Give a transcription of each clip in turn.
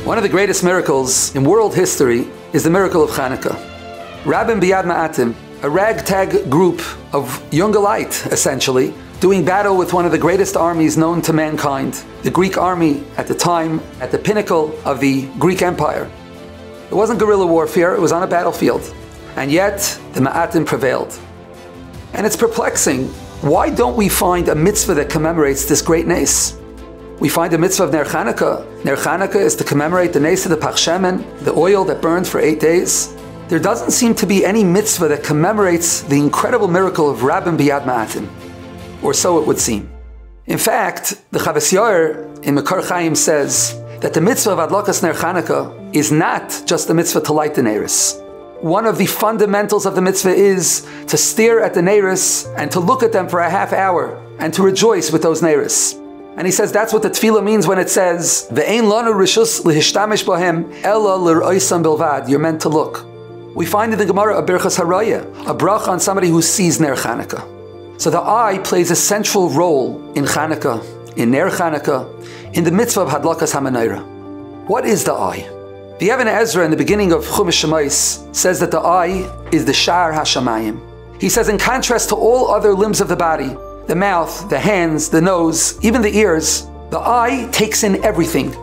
One of the greatest miracles in world history is the miracle of Hanukkah. Rabim Biyad Ma'atim, a ragtag group of young elite, essentially, doing battle with one of the greatest armies known to mankind, the Greek army at the time, at the pinnacle of the Greek Empire. It wasn't guerrilla warfare, it was on a battlefield. And yet, the Ma'atim prevailed. And it's perplexing. Why don't we find a mitzvah that commemorates this great nace? We find the mitzvah of Ner Chanukah. Ner Chanukah is to commemorate the nace of the Pach Shemen, the oil that burned for 8 days. There doesn't seem to be any mitzvah that commemorates the incredible miracle of Rabim Biyad Ma'atim. Or so it would seem. In fact, the Chavetz Yair in Mekor Chaim says that the mitzvah of Adlakas Ner Chanukah is not just the mitzvah to light the neiros. One of the fundamentals of the mitzvah is to stare at the neiros and to look at them for a half hour and to rejoice with those neiros. And he says that's what the tefillah means when it says, Ve'ein lanu rishus lihishtamesh bahem ella l'roisam bilvad. You're meant to look. We find in the Gemara a Birchas Haraya, a bracha on somebody who sees Ner Chanukah. So the eye plays a central role in Chanukah, in Ner Chanukah, in the mitzvah of Hadlakas HaMenorah. What is the eye? The Even Ezra in the beginning of Chumash Shemais says that the eye is the Sha'ar HaShamayim. He says in contrast to all other limbs of the body, the mouth, the hands, the nose, even the ears, the eye takes in everything.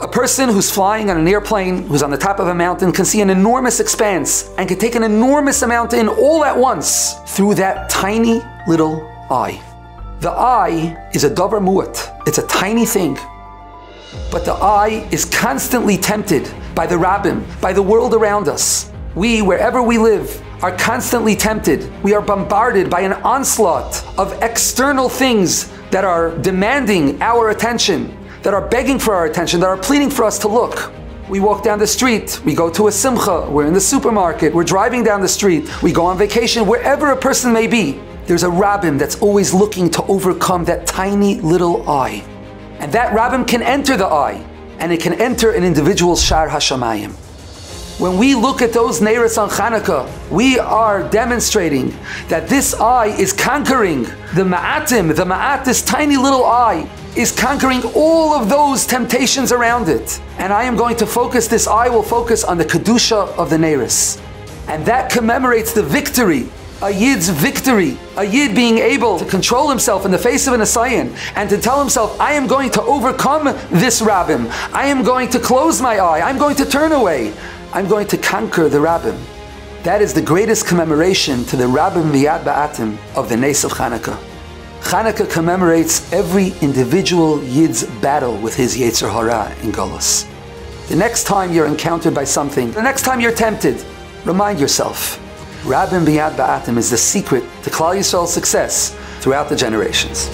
A person who's flying on an airplane, who's on the top of a mountain, can see an enormous expanse and can take an enormous amount in all at once through that tiny little eye. The eye is a davar mu'at. It's a tiny thing. But the eye is constantly tempted by the rabbim, by the world around us. We, wherever we live, are constantly tempted. We are bombarded by an onslaught of external things that are demanding our attention, that are begging for our attention, that are pleading for us to look. We walk down the street, we go to a simcha, we're in the supermarket, we're driving down the street, we go on vacation, wherever a person may be, there's a rabbim that's always looking to overcome that tiny little eye. And that rabbim can enter the eye, and it can enter an individual's Sha'ar HaShamayim. When we look at those neiros on Chanukah, we are demonstrating that this eye is conquering the Ma'atim, the Ma'at, this tiny little eye, is conquering all of those temptations around it. And I am going to focus, this eye will focus on the Kedusha of the neiros. And that commemorates the victory, a Yid's victory, a Yid being able to control himself in the face of an Asayan and to tell himself, I am going to overcome this rabbim, I am going to close my eye, I'm going to turn away, I'm going to conquer the rabbim. That is the greatest commemoration to the Rabim Biyad Ma'atim of the Nes of Chanukah. Chanukah commemorates every individual Yid's battle with his Yetzer Hara in Golus. The next time you're encountered by something, the next time you're tempted, remind yourself, Rabim Biyad Ma'atim is the secret to Klal Yisrael's success throughout the generations.